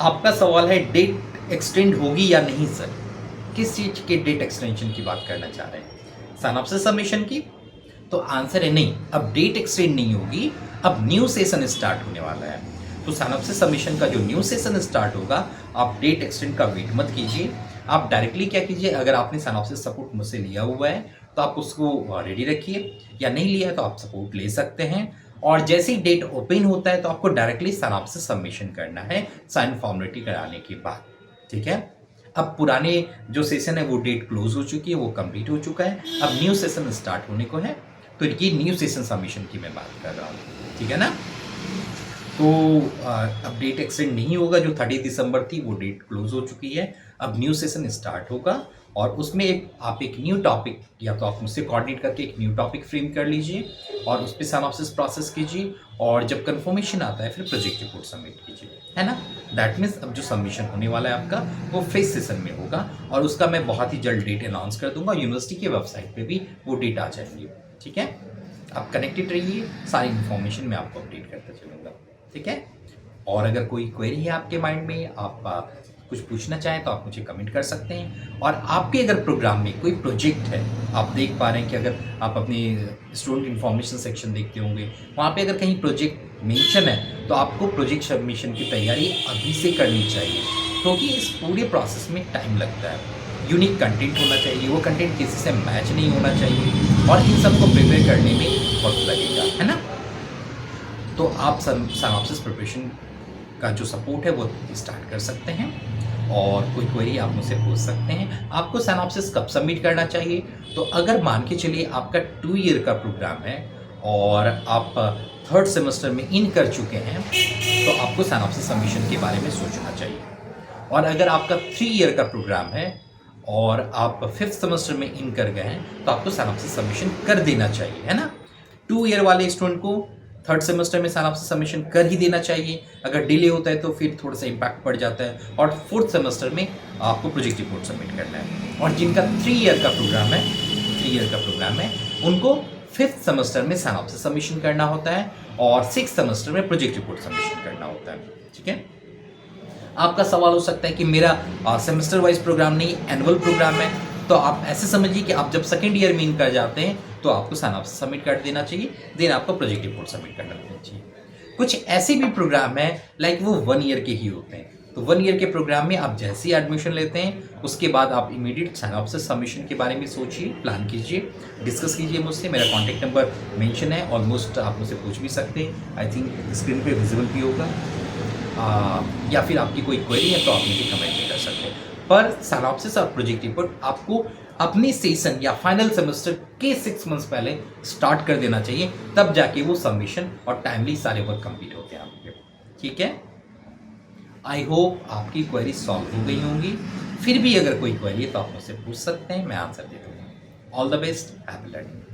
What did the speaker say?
आपका सवाल है डेट एक्सटेंड होगी या नहीं सर? किस चीज़ के डेट एक्सटेंशन की बात करना चाह रहे हैं? सिनॉप्सिस सबमिशन की? तो आंसर है नहीं, अब डेट एक्सटेंड नहीं होगी, अब न्यू सेशन स्टार्ट होने वाला है। तो सिनॉप्सिस सबमिशन का जो न्यू सेशन स्टार्ट होगा, आप डेट एक्सटेंड का वेट मत कीजिए। आप डायरेक्टली क्या कीजिए, अगर आपने सिनॉप्सिस सपोर्ट मुझसे लिया हुआ है तो आप उसको रेडी रखिए, या नहीं लिया है तो आप सपोर्ट ले सकते हैं। और जैसे ही डेट ओपन होता है तो आपको डायरेक्टली सिनॉप्सिस सबमिशन करना है साइन फॉर्मेलिटी कराने के बाद, ठीक है। अब पुराने जो सेशन है वो डेट क्लोज हो चुकी है, वो कंप्लीट हो चुका है, अब न्यू सेशन स्टार्ट होने को है। तो ये न्यू सेशन सबमिशन की मैं बात कर रहा हूँ, ठीक है ना। तो अब डेट एक्सटेंड नहीं होगा, जो 30 दिसंबर थी वो डेट क्लोज हो चुकी है। अब न्यू सेशन स्टार्ट होगा और उसमें आप एक न्यू टॉपिक, या तो आप मुझसे कोऑर्डिनेट करके एक न्यू टॉपिक फ्रेम कर लीजिए और उस पर सिनॉप्सिस प्रोसेस कीजिए, और जब कंफर्मेशन आता है फिर प्रोजेक्ट रिपोर्ट सबमिट कीजिए, है ना। दैट मीन्स अब जो सबमिशन होने वाला है आपका वो फेस सेशन में होगा, और उसका मैं बहुत ही जल्द डेट अनाउंस कर दूंगा। यूनिवर्सिटी की वेबसाइट पे भी वो डेट आ जाएंगी, ठीक है। आप कनेक्टेड रहिए, सारी इन्फॉर्मेशन मैं आपको अपडेट करता चलूँगा, ठीक है। और अगर कोई क्वेरी है आपके माइंड में, आप कुछ पूछना चाहें तो आप मुझे कमेंट कर सकते हैं। और आपके अगर प्रोग्राम में कोई प्रोजेक्ट है, आप देख पा रहे हैं कि अगर आप अपनी स्टूडेंट इन्फॉर्मेशन सेक्शन देखते होंगे, वहाँ पे अगर कहीं प्रोजेक्ट मेंशन है तो आपको प्रोजेक्ट सबमिशन की तैयारी अभी से करनी चाहिए, क्योंकि इस पूरे प्रोसेस में टाइम लगता है। यूनिक कंटेंट होना चाहिए, वो कंटेंट किसी से मैच नहीं होना चाहिए, और इन सबको प्रिपेयर करने में वक्त लगेगा, है ना। तो आप सिनॉप्सिस प्रिपरेशन का जो सपोर्ट है वो स्टार्ट कर सकते हैं, और कोई क्वेरी आप मुझसे पूछ सकते हैं। आपको सिनॉप्सिस कब सबमिट करना चाहिए? तो अगर मान के चलिए आपका 2 ईयर का प्रोग्राम है और आप 3rd सेमेस्टर में इन कर चुके हैं, तो आपको सिनॉप्सिस सबमिशन के बारे में सोचना चाहिए। और अगर आपका 3 ईयर का प्रोग्राम है और आप 5th सेमेस्टर में इन कर गए हैं, तो आपको सिनॉप्सिस सबमिशन कर देना चाहिए, है ना। 2 ईयर वाले स्टूडेंट को 3rd सेमेस्टर में सिनॉप्सिस सबमिशन कर ही देना चाहिए। अगर डिले होता है तो फिर थोड़ा सा इम्पैक्ट पड़ जाता है, और 4th सेमेस्टर में आपको प्रोजेक्ट रिपोर्ट सबमिट करना है। और जिनका 3 ईयर का प्रोग्राम है उनको 5th सेमेस्टर में सिनॉप्सिस सबमिशन करना होता है, और 6th सेमेस्टर में प्रोजेक्ट रिपोर्ट सबमिशन करना होता है, ठीक है। आपका सवाल हो सकता है कि मेरा सेमेस्टर वाइज प्रोग्राम नहीं, एनुअल प्रोग्राम है, तो आप ऐसे समझिए कि आप जब 2nd ईयर में इन कर जाते हैं तो आपको सिनॉप्सिस सबमिट कर देना चाहिए, देन आपको प्रोजेक्ट रिपोर्ट सबमिट कर देना चाहिए। कुछ ऐसे भी प्रोग्राम है लाइक वो 1 ईयर के ही होते हैं, तो 1 ईयर के प्रोग्राम में आप जैसे ही एडमिशन लेते हैं उसके बाद आप इमीडिएट सिनॉप्सिस सबमिशन के बारे में सोचिए, प्लान कीजिए, डिस्कस कीजिए मुझसे। मेरा कॉन्टैक्ट नंबर मेंशन है, ऑलमोस्ट आप मुझसे पूछ भी सकते हैं, आई थिंक स्क्रीन पे विजिबल भी होगा। या फिर आपकी कोई क्वेरी है तो आप मुझे कमेंट में कर सकते हैं। पर सिनॉप्सिस और प्रोजेक्ट रिपोर्ट आपको अपनी सेशन या फाइनल सेमेस्टर के 6 मंथ्स पहले स्टार्ट कर देना चाहिए, तब जाके वो सबमिशन और टाइमली सारे वर्क कंप्लीट होते हैं आपके, ठीक है। आई होप आपकी क्वेरी सॉल्व हो गई होंगी। फिर भी अगर कोई क्वेरी है तो आप मुझसे पूछ सकते हैं, मैं आंसर दे दूँगा। All the best, happy learning.